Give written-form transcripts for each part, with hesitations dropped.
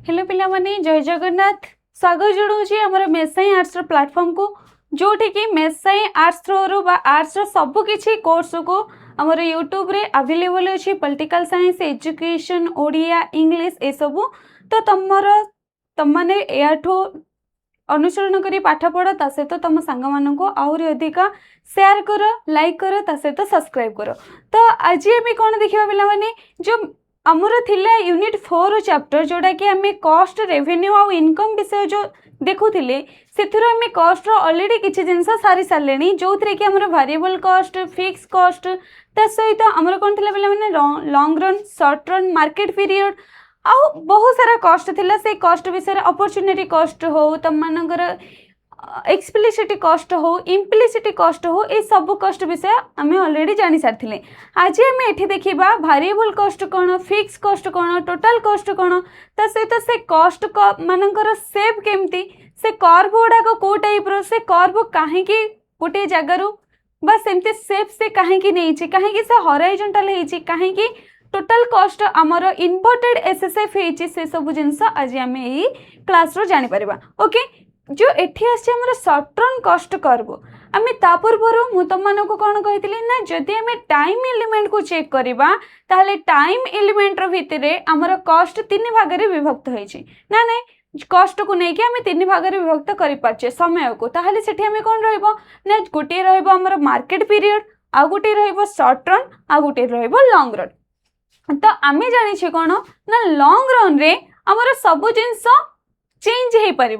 Hello पिला माने जय जगन्नाथ स्वागत जोड़ूची आमर मेसाई आर्ट्स प्लाटफॉर्म को जोठी कि मेसाई आर्ट्स थ्रो बा आर्ट्स सब किछि कोर्स को आमर यूट्यूब रे अवेलेबल अछि political science education Odia English ए सब तो तुम माने याठो अनुसरण करी पाठ पढ़ ता सहित तुम सांग मान को आहरी अधिका शेयर कर लाइक कर ता सहित सब्सक्राइब कर। तो आज आम कौन देखा पिला माने जो आमर थिला यूनिट 4 चैप्टर जोड़ा कि आम कॉस्ट रेवेन्यू आउ इनकम विषय जो देखुले से आम कॉस्ट ऑलरेडी किसी जिनस सारी सारे जो थी कि आमर वेरिएबल कॉस्ट फिक्स कॉस्ट ता सहित आमर कौन थी पे long run short run market period आउ बहुत सारा कॉस्ट थिला से कॉस्ट विषय अपॉर्चुनिटी कॉस्ट हो तुम मानकर एक्सप्लिसिट कॉस्ट हो इम्प्लिसिट कॉस्ट हो ये सब कॉस्ट विषय आम ऑलरेडी जानी सारी। आज आम ये देखा वेरिएबल कॉस्ट कौन फिक्स कॉस्ट कौन टोटल कॉस्ट कौन ता सहित से कॉस्ट मानकर सेव केमती से कर्व गुड़ाक कौ टाइप से कर्व कहीं गोटे जगार बा सेमती सेप से कहीं नहीं कहीं से हॉराइजॉन्टल होती कहीं टोटल कॉस्ट आमर इन्वर्टेड एसएसएफ होती से सब जिनस आज आम यही क्लास रो जानी परिबा। ओके जो एठी आछे हमर शॉर्ट रन कॉस्ट कर्व आम ता पूर्व मु तुम को कौन कही ना जदि आम टाइम एलिमेंट को चेक करवा ताहले टाइम एलिमेंट रो भितरे आमर कॉस्ट 3 भाग रे विभक्त होइछि ना नहीं कॉस्ट को लेकिन आम 3 भाग रे विभक्त करि पाछे समय को ताहले सेठी आम कौन रहइबो ना गोटे रहइबो आमर मार्केट पीरियड आ गोटे रहइबो शॉर्ट रन आ गोटे रहइबो लॉन्ग रन। तो आम जानी कौन ना लॉन्ग रन रे आमर सब जिनस चेंज हो पार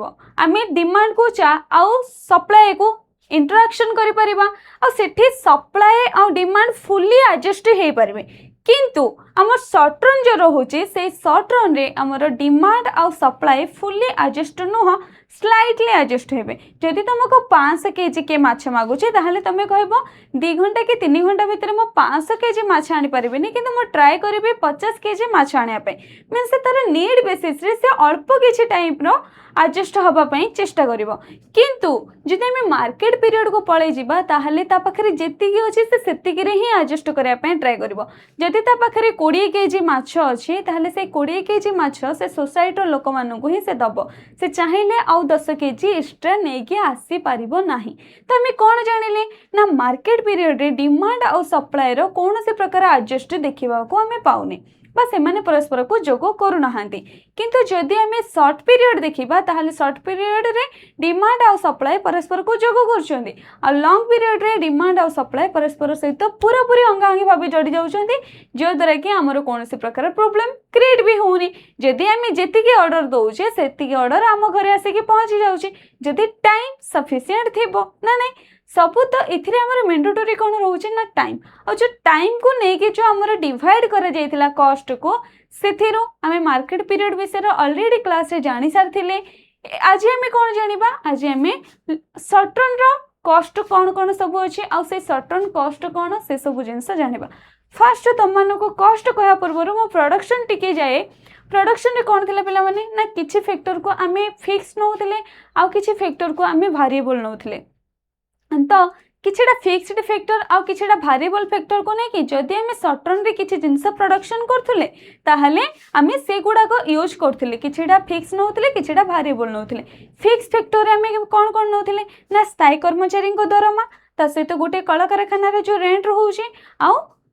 आम डिमांड को आउ सप्लाई को इंटराक्शन करि परिबा आ सेठी सप्लाई आ डिमांड फुली एडजस्ट हो पारे किंतु आमर शॉर्ट रन जो रोचे से शॉर्ट रन रे आमर डिमांड आ सप्लाई फुली एडजस्ट नुह स्लाइटली एडजस्ट हेबे जदि तुमको 500 केजी के माछ मागुचे ताहले तुम कहबो 2 घंटा कि 3 घंटा भितर मो 500 केजी माछ आनी परिबेनी किंतु मो ट्राई करिबे 50 केजी माछ आनिया पे मींस से तार नीड बेसिस रे से अल्प किछि टाइम रो एडजस्ट हबा पई चेष्टा करिवो किंतु जदि हम मार्केट पीरियड को पळे जिबा ताहले ता पाखरे जेतिकी अछि से सेतिकी रे ही एडजस्ट करिया पई ट्राई करिवो जदि ता पाखरे 20 केजी माछ अछि ताहले से 20 केजी माछ से सोसाइटी रो लोक मानन को ही से दबो से चाहिले आ 10 केजी एक्स्ट्रा नहीं आसी पारिबो नाही। तो आम कौन जानिले ना मार्केट पीरियड रे डिमांड आउ सप्लाई रो कौन से प्रकार एडजस्ट देखा को आम पाउने बा से माने परस्पर को जोग करूना किंतु जदि आम शॉर्ट पीरियड देखा ताहले शॉर्ट पीरियड रे डिमांड आउ सप्लाई परस्पर को जोग करछोंदी आ लॉन्ग पीरियड रे डिमांड आउ सप्लाई परस्पर सहित पूरा पूरी अंगांगी भाव जोड़ी जाउछोंदी जो द्वारा कि हमर कौन से प्रकार प्रॉब्लम क्रिएट भी होनी जदि आम जेतिकी ऑर्डर दउछे सेतिकी ऑर्डर आम घरे आसिकी पहुंची जाउछी जदि टाइम सफिशिएंट थिबो ना नहीं सब तो इथिरे हमर मैंडेटरी कौन रोचे ना टाइम और जो टाइम को लेके जो हमर डिवाइड करा जायतिला कॉस्ट को सेथिरो आमे मार्केट पीरियड विषय ऑलरेडी क्लास रे जानी सारथिले आज हमें कौन जानिबा आज हमें शॉर्ट रन रो कॉस्ट कौन कौन सब अच्छे आ से शॉर्ट रन कॉस्ट कौन से सब जिनस जानिबा। फास्ट तुम मान को कॉस्ट कहा पूर्व मो प्रोडक्शन टिके जाए प्रोडक्शन रे कौन थिला पिला माने ना किछि फैक्टर को आमे फिक्स नउथिले आ किछि फैक्टर को आमे वेरिएबल नउथिले तो किछिटा फिक्स्ड फैक्टर आउ किछिटा वेरिएबल फैक्टर को नहीं कि जदि आमे शॉर्ट रन रे किछि जिंस प्रोडक्शन करथुले ताहले आमे से गुडा को यूज करथुले किछिटा फिक्स नउथिले किछिटा वेरिएबल नउथिले फिक्स फैक्टर रे आमे कौन कौन नउथिले ना स्थायी कर्मचारी को दरमा ता सहित गोटे कल कारखाना रे जो रेंट रहउची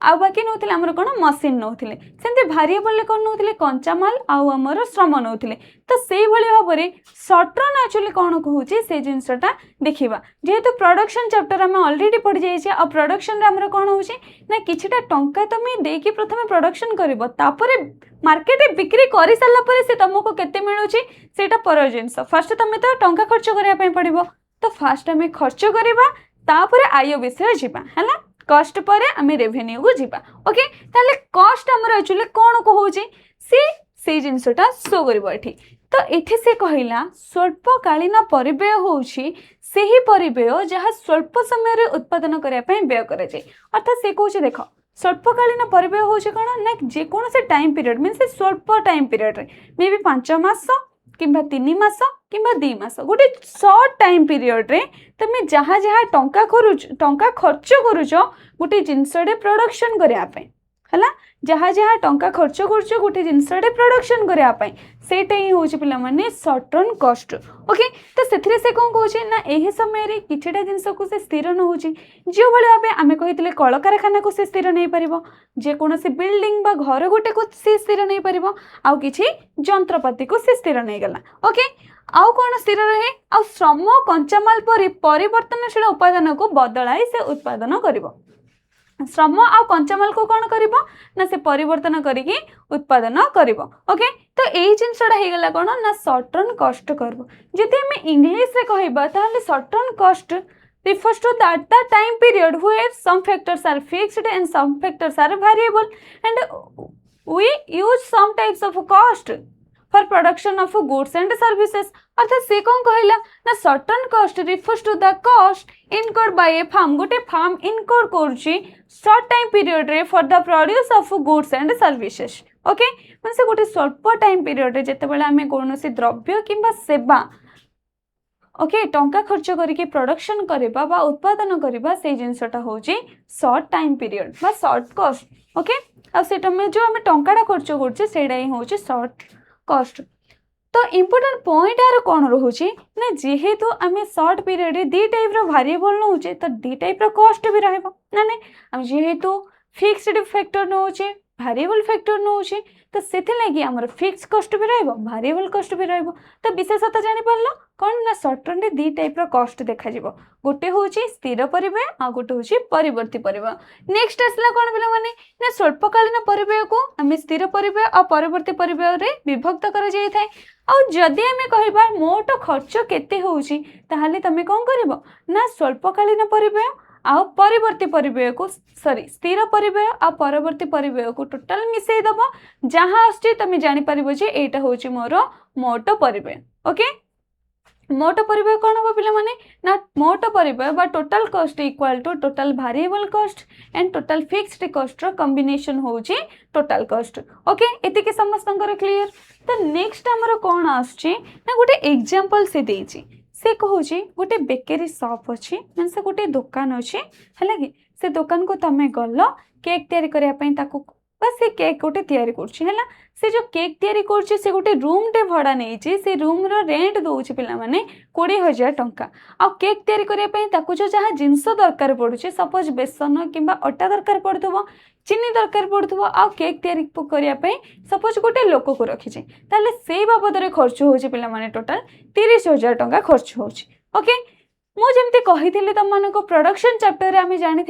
आउ बाकी नउथिले हमर कोन मशीन नउथिले सेंते वेरिएबल ले कोन नउथिले कंचा माल आउ हमर श्रम नउथिले तो सेही भली भाबरे शॉर्ट रन एक्चुअली कोन कहूची से जिंसटा देखिबा जेहेतु प्रोडक्शन चैप्टर हम ऑलरेडी पढ़ि जाइछे आ प्रोडक्शन रे हमर कोन होची ना किछिटा टंका तमे देकी प्रथमे प्रोडक्शन करबो तापरे मार्केट रे बिक्री करि सल्ला परे से तुमको केते मिलुची सेटा पर जिंस फर्स्ट तमे तो टंका खर्च करिया पय पड़िबो तो फास्ट हमें खर्च करिबा तापरे आय विषय जिबा हला कॉस्ट पर आम रेवेन्यू को जीवा। ओके ताले कॉस्ट हमर एक्चुअली कौन कहूची से जिनसटा शो करबो एठी तो एठी से कहिला स्वल्पकालीन परिव्यय होउची सेही परिव्यय जहाँ स्वल्प समय रे उत्पादन करिया पय व्यय करे जाय अर्थात से कहूची देखो स्वल्पकालीन परिव्यय होउची कोन ना जे कोन से टाइम पीरियड मींस स्वल्प टाइम पीरियड रे मे बी 5 मास किंबा 3 मास किंबा 2 मास गोटे शॉर्ट टाइम पीरियड रे तुम जहाँ जहाँ टंका खर्च करुच गोटे जिनसटे प्रोडक्शन करने है जहाँ जहाँ टंका खर्च कर गोटे जिनसटे प्रोडक्शन करने सेटा ही हूँ पिला माने शॉर्ट रन कॉस्ट। ओके तो से से कौन कहे ना यही समय किछटा जिनस को से स्थिर न हो जो भाव आम कही कल कारखाना को से स्थिर नहीं पार जेकोसी बिल्डिंग बा घर गोटे को सी स्थिर नहीं पार आउ किछि जंत्रपाति को से स्थिर नहीं गला। ओके आउ कौन स्थिर रहे आ श्रम कंचामाल परिवर्तनशील उपादान को बदलाई से उत्पादन करिवो। श्रम आ कंचामाल को कौन कर ना से परिवर्तन करके उत्पादन करिवो। ओके तो यही जिनसटा हो गला कौन ना शॉर्ट रन कॉस्ट करबो। जदि हम इंग्लिश रे कहबा ताले short run cost refers to that the time period where some factors are fixed and some factors are variable and we use some types of cost for production of goods and services। अर्थात से कौन कहला ना certain cost refers to the cost incurred by a farm गोटे farm इनकोर करुची short time period रे for the produce of goods and services। Okay मतलब से गोटे स्वल्प टाइम पीरियड रे जेतेबेले आमे कोनोसी द्रव्य किंबा सेवा ओके टंका खर्च करके प्रोडक्शन करबा बा उत्पादन करबा से जिनसटा होची शॉर्ट टाइम पीरियड बा शॉर्ट कॉस्ट। ओके आ सेटा में जो हमें टंकाटा खर्च करछे सेडा ही होची शॉर्ट कॉस्ट। तो इम्पोर्टेंट पॉइंट यार कौन रोचे ना जेहेतु आम शॉर्ट पीरियड रे दी टाइप रो वेरिएबल नौचे तो दी टाइप रो कॉस्ट भी रहबो ना नहीं हम जेहेतु फिक्स्ड फैक्टर नौचे वेरिएबल फैक्टर नौचे तो सेथि लागि हमर फिक्स कॉस्ट भी रहबो वेरिएबल कॉस्ट भी रहबो। तो विशेषता जानि परलो कौन ना शॉर्ट रन रे दी टाइप रो कॉस्ट देखा जिवो गोटे होची स्थिर परिव्यय आ गोटे होची परिवर्ती परिव्यय। नेक्स्ट आसला कौन पिला माने ना स्वल्पकालीन परिव्यय को आम स्थिर परिव्यय आ परिवर्ती परिव्यय रे विभक्त करा जाय थाए। आ जदि आम कहबा मोट खर्च केते होची ताहाले तमे कोन करबो ना स्वल्पकालीन परिव्यय आ परिवर्ती परिव्यय को सॉरी स्थिर परिव्यय आ परवर्ती परिव्यय को टोटल मिसई दबो जहां आछी तमे जानि परिबो जे एटा होची मोर मोट परिव्यय। ओके मोट परिव्यय कौन हम पिला माने ना मोट परिव्यय बा total cost equal to total variable cost and total fixed cost रो कॉम्बिनेशन होची टोटल कॉस्ट। ओके एति के समस्तंकर क्लियर। तो नेक्स्ट हमर कोन आछी ना गोटे एग्जांपल से देची से कहूची गोटे बेकरी शॉप अच्छी मैं से गोटे दुकान अच्छी है कि से दुकान को तमें गल केक तैयारी करने बस से केक गोटे तैयारी है से जो केक तैयारी कर से गोटे रूम टे भड़ा नहीं से रूम रो रेंट दौर पिला माने 20,000 टंका आ केक तैयारी करने जो जहाँ जिनस दरकार पड़ुचे सपोज बेसन किंबा अटा दरकार पड़ो चीनी दरकार पड़ो आ केक तैयारी करने सपोज गोटे लोक को रखीचे ताले से बाबद खर्च हो पिला माने टोटाल 30,000 टंका खर्च हो। ओके मुझे कही तुम मान प्रोडक्शन चैप्टर आम जानी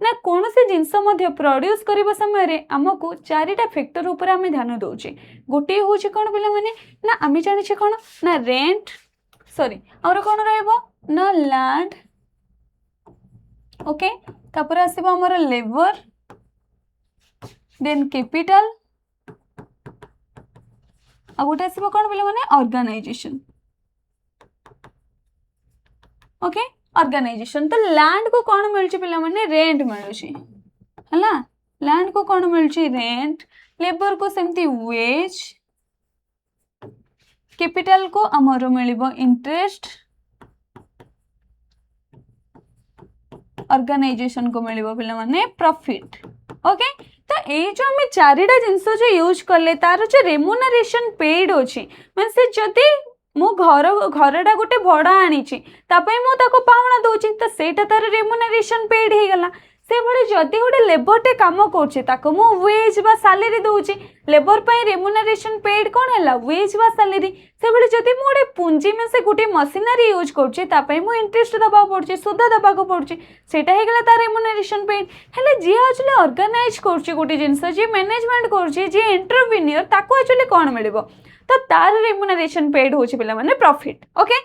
ना कौन से जिनस प्रोड्यूस करने समय आमको 4टा फैक्टर उपर आम ध्यान दौचे गोटे हूँ कौन पिला माने ना आम जाने कौन ना रेंट सॉरी और कौन ना लैंड ओके तापर आसब आमर लेबर देन कैपिटल आ गोटे आसब कौन पिला माने ऑर्गेनाइजेशन। ओके ऑर्गेनाइजेशन तो लैंड को कौन मिलुची पिला माने रेंट मिलुची हला लैंड को कौन मिलुची रेंट लेबर को सेमती वेज कैपिटल को हमरो मिलिबो इंटरेस्ट ऑर्गेनाइजेशन को मिलिबो पिला माने प्रॉफिट। ओके तो ये जो हमें 4टा जिनस जो यूज कले तार जो रेम्युनरेशन पेड अछि माने से जदी मो घरटा गोटे भड़ा आनी मुझे पावना दौची तो सेटा तार रेम्युनरेशन पेड हो गला से भाई जदि गोटे लेबरटे काम कर वेज बा सैलरी दौची लेबर पर रेम्युनरेशन पेड कौन है वेज बा सैलरी से भाई जदि गोटे पुंजी में से गोटे मशीनरी यूज कर इंटरेस्ट दबा पड़े सुध दबा पड़े सेटा हो गला तार रेम्युनरेशन पेड हेले जी एक्चुअली ऑर्गेनाइज कर गोटे जिनस जी मैनेजमेंट कर एंटरप्रेन्योर ताको एक्चुअली कौन मिलिबो तो तार रेम्युनरेशन पेड हो पिला माने प्रॉफिट। ओके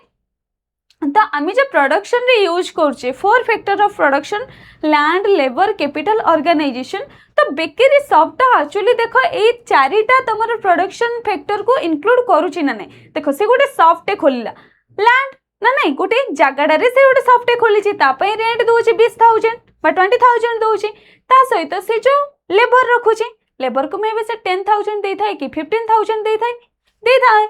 तो आम जो प्रोडक्शन रे यूज करछे 4 factor of production land labour capital organisation तो बेकरी शॉपटा एक्चुअली देखो ए 4टा तुम प्रोडक्शन फैक्टर को इंक्लूड करूची ना नहीं देखो से गोटे शॉपटे खोलिला लैंड ना नहीं गोटे जगाड़े से गोटे शॉपटे खोली रेंट दौर 20,000 बा 20,000 दौर ता सहित से जो लेबर रखुचे लेबर को मे भी से 10,000 दे थाए कि 15,000 दे थाए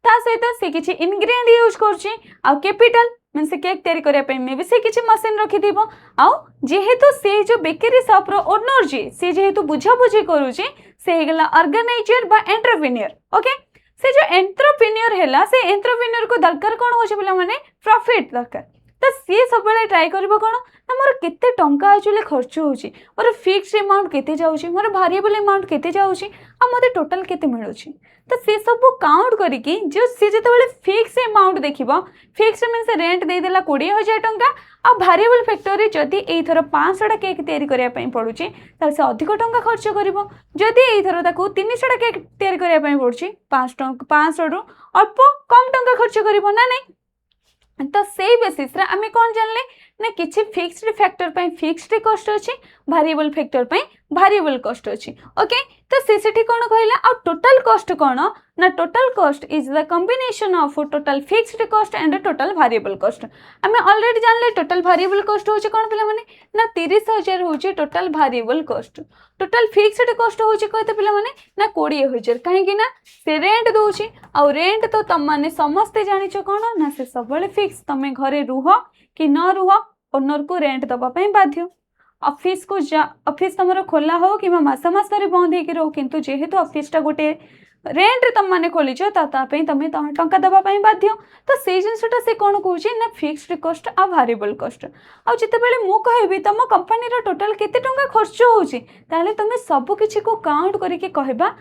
ता सहित से किसी इनग्रेडिएंट यूज करछी आ कैपिटल मीन से केक तैयारी करिया पे मे भी से किछि मशीन रखि दिबो आउ जेहेतु से जो बेकरी शॉप रो ओनर जी से जेहेतु बुझा बुझी करूची से हे गेला ऑर्गेनाइजर बा एंटरप्रेन्योर ओके से जो एंटरप्रेन्योर हैला से एंटरप्रेन्योर को दरकार कोन होचे पिला माने प्रॉफिट दरकार तो सी सब बेले ट्राई करबो कोन ना मोर केते टंका एक्चुअली खर्च होची मोर फिक्स्ड अमाउंट केते जाउची मोर वेरिएबल अमाउंट केते जाउची आ मते टोटल केते मिलुची तो से सब काउंट करिकी जो से जते बेले फिक्स अमाउंट देखिबो फिक्स मीन से रेंट दे देला 20000 टंका आ वेरिएबल फैक्टरी जदी एई थरो 500 टा केक तयारी करिया पई पडुची त से अधिक टंका खर्च करिवो जदी एई थरो ताको 300 टा केक तयारी करिया पई पडुची 500 रु अल्प कम टंका खर्च करिवो ना नहीं तो से बेसिस रे आमे कोन जानले ना किछि फिक्स्ड फैक्टर पई फिक्स्ड कॉस्ट अछि वेरिएबल फैक्टर पई वेरिएबल कॉस्ट अछि ओके तो सेठी कोन कहला आ टोटल कॉस्ट कोन ना total cost is the combination of total fixed cost and total variable cost आमे ऑलरेडी जानले टोटल वेरिएबल कॉस्ट होचे कोन पिला माने ना 30000 होचे total variable cost total fixed cost होचे कहते पिला माने ना 20000 काहे कि ना से रेंट दोची आ रेंट तो तम माने समस्त जानिचो कोन ना से सबले फिक्स तमे घरे रुह कि न रुह ओनर को रेंट दबा पई बाध्य ऑफिस को ऑफिस तमरो खोला हो कि मास मास धरी बंद हेकि रहो किंतु जेहेतु ऑफिस टा गोटे रेंट तम माने खोलीचो ता पई तमे टंका दबा पई बाध्य तो से जिनसटा से कोन कहूची ना फिक्स्ड कॉस्ट आ वेरिएबल कॉस्ट आ जते बेले मु कहबी तम कंपनी रो टोटल केते टंका खर्च होची ताले तमे सब किछि को काउंट करके कहबा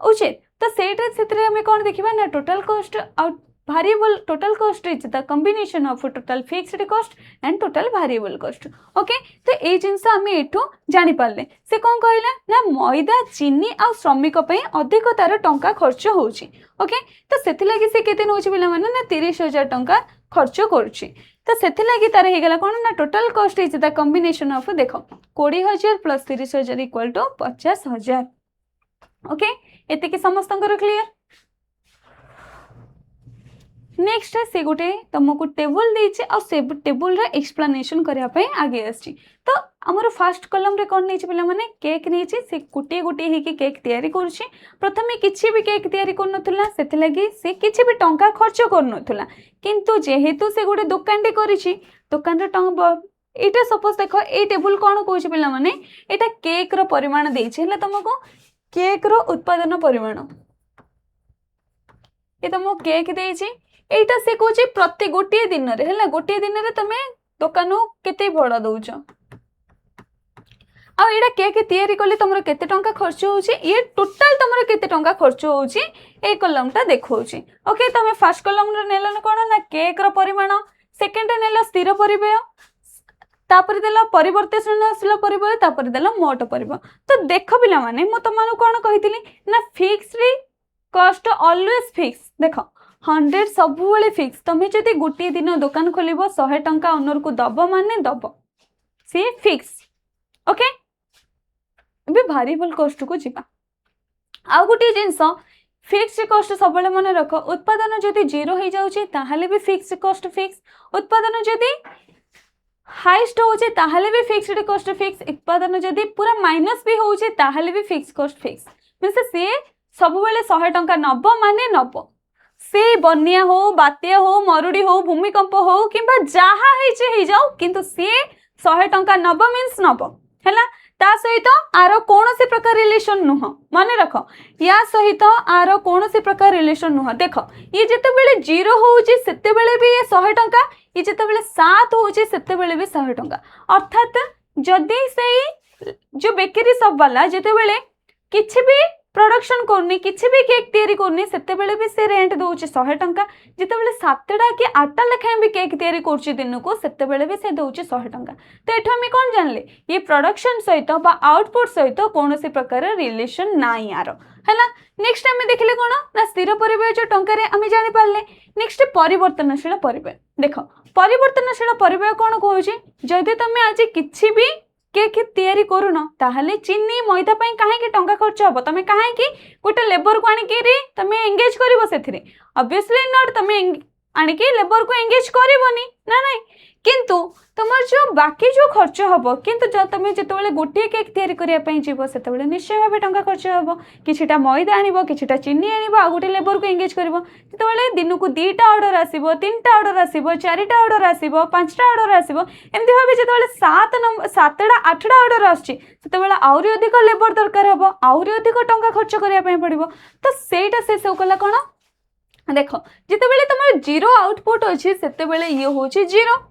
उचित तो सेटा सेतरे हमें कोन देखिबा ना total cost uh variable total cost is the combination of total fixed cost and total variable cost okay तो ए जिंस हमें एठो जानि पाले से कोन कहला ना मैदा चीनी आ श्रमिक पई अधिक तार टंका खर्च होची ओके तो सेति लागि से केते नोची बिला माने ना 30000 टंका खर्च करूची तो सेति लागि तार हे गेला कोन ना total cost is the combination of देखो 20000 प्लस 30000 इक्वल टू 50000 ओके एते के समस्तंकर क्लियर नेक्स्ट है से गोटे तुमको टेबल देछि और से टेबल रे एक्सप्लेनेशन करिया पे आगे आछि तो हमर फर्स्ट कॉलम रे कोन नै पिला माने केक नै से गुटे गुटे हे के केक तयारी करछि प्रथमे किछि भी केक तयारी कर नथुला सेति लागि से किछि भी टंका खर्च कर नथुला किंतु जेहेतु से गोटे दुकान रे करिछि दुकान रे टंका एटा सपोज देखो ए टेबल कोन कहछि पिला माने एटा केक रो परिमाण देछि हला तुमको केक रो उत्पादन परिमाण ए तुमको केक देछि एटा से कोची प्रति गोटे दिन रे हला गोटे दिन रे तमे दुकान केते भड़ा दउछ आ एटा केक तयारी करले तमरो केते टंका खर्च होची ये टोटल तमरो केते टंका खर्च होची ए कॉलम टा देखौची ओके तमे फर्स्ट कॉलम रे नेलन कोन ना केक रो परिमाण सेकंड रे नेला स्थिर परिव्यय तापर देला परिवर्तनशील परिव्यय तापर देला मोट परिव्यय तो देखो पिला माने म तमानु कोन कहितली ना फिक्स्ड कॉस्ट ऑलवेज फिक्स देखो 100 सबु बेले फिक्स तमे जदी गुटी दिन दुकान खोलिबो 100 टंका ओनर को दबो माने दबो सी फिक्स ओके बे वेरिएबल कॉस्ट को जिबा आ गुटी जिंस फिक्स्ड कॉस्ट सब बेले मन रखो उत्पादन जदी जीरो हो जाउची ताहाले भी फिक्स्ड कॉस्ट फिक्स उत्पादन जदी हाईएस्ट होचे ताहाले भी फिक्स्ड कॉस्ट फिक्स उत्पादन जदी पूरा माइनस भी होचे ताहाले भी फिक्स्ड कॉस्ट फिक्स मींस से सब बेले 100 टंका नबो माने नबो से बन्या हो बात्या हो मरुड़ी हो भूमिकंप हो किंबा जहा हे जाऊ किंतु से 100 टंका नब मीन्स नब हैला ता सहित आरो कोनोसी प्रकार रिलेशन नुह माने रखो या सहित आरो कोनोसी प्रकार रिलेशन नुह देखो ये जते बेले 0 होउची सेते बेले भी ये 100 टंका ये जते बेले 7 होउची सेते बेले भी 100 टंका अर्थात जदी से जो बेकरी सब वाला जते बेले किछि भी प्रोडक्शन करनी किछि भी केक तयारी करनी सेते बेले भी से रेंट दोउची 100 टंका जते बेले 7टा कि 8टा लेखाएं भी केक तयारी करची दिन को सेते बेले भी से दोउची 100 टंका तो एठो हम कोन जानले ये प्रोडक्शन सहित बा आउटपुट सहित कोनोसी प्रकार रिलेशन नाही आरो हैला नेक्स्ट हम देखले कोन ना स्थिर परिव्यय जो टंका रे हम जानि पारले नेक्स्ट परिवर्तनशील परिव्यय देखो परिवर्तनशील परिव्यय कोन कहूची जदि तमे आज किछि भी केक तयारी करूनो ताहले चीनी मैदा पई काहे के टंका खर्च हो तमे काहे की गोटे लेबर को आनी के रे तमे एंगेज करबो सेथिरे ऑब्वियसली नॉट तमे आणिकी लेबर को एंगेज करबनी ना नहीं किंतु तुमर जो बाकी जो खर्च हम किंतु जो तुम जो गोटे केक तैयारी करने जीव से निश्चय भाव टंका खर्च हम किछिटा मैदा आनिबो किछिटा चीनी आनिबो आ गोटे लेबर को एंगेज करबो जिते दिन को 2टा ऑर्डर आसीबो 3टा ऑर्डर आसीबो 4टा ऑर्डर आसीबो 5टा ऑर्डर आसीबो एमती भाव जिते 7टा 8टा ऑर्डर आछी सेते आउरी अधिक लेबर दरकार हम आउरी अधिक टंका खर्च करने पड़ो तो सेटा से सब कला कौन देख जिते तुम जीरो आउटपुट अच्छी से ये हूँ जीरो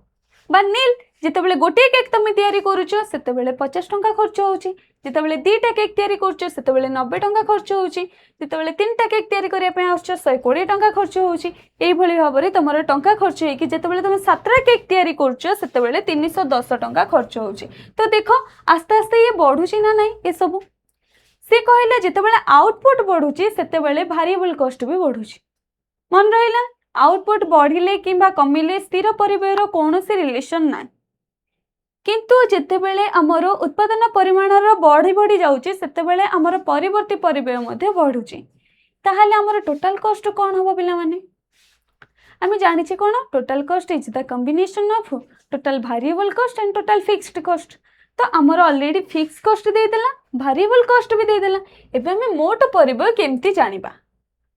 बा नील जिते गोटे केक तुम तैयारी करुच से 50 टंका खर्च होची जिते 2टा केक तैयारी करुच से 90 टंका खर्च होची जिते 3टा केक तैयारी करने 120 टंका खर्च होची यही भाव में तुम टंका खर्च होगी जिते तुम 7टा केक तैयारी करुच से 310 टंका खर्च होची तो देख आस्ते आस्ते ये बढ़ुची ना नहीं ये सब सी कहले जिते आउटपुट बढ़ुची से वेरिएबल कॉस्ट भी बढ़ुची मन रहा आउटपुट बढ़िले किंबा कमिले स्थिर परिव्ययर कौन सी रिलेशन ना किंतु जितेबले आमर उत्पादन परिमाणर बढ़ी बढ़ी जाऊँगी से आमर परिवर्ती परिव्यय मध्य बढ़ुची ताहले आमर टोटल कॉस्ट कौन हम पिलामाने आम जानी कौन total cost is the combination of total variable cost and total fixed cost तो आमर ऑलरेडी फिक्स कॉस्ट देदेला वेरिएबल कॉस्ट भी देदेला एबे हमें मोट परिव्यय केमती जानिबा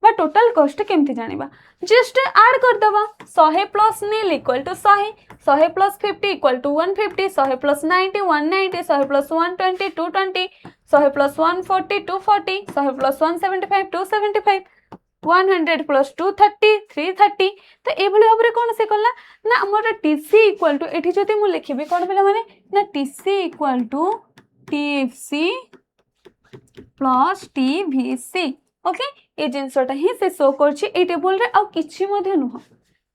बा टोटल कॉस्ट केमती जानिबा जस्ट ऐड कर दबा 100 plus nil equal to 100 plus 50 equal to 150 100 plus 90 190 100 plus 120 220 100 plus 140 240 100 plus 175 275 100 plus 230 330 तो ये भाव में कौन से कला ना आमर टीसी इक्वल टू ये जदि मुझे लिखी कौन पे मैंने ना TC equal to TFC plus TVC okay ये जिनसटा ही से शो कर टेबल रे आउ किछि मध्ये नुह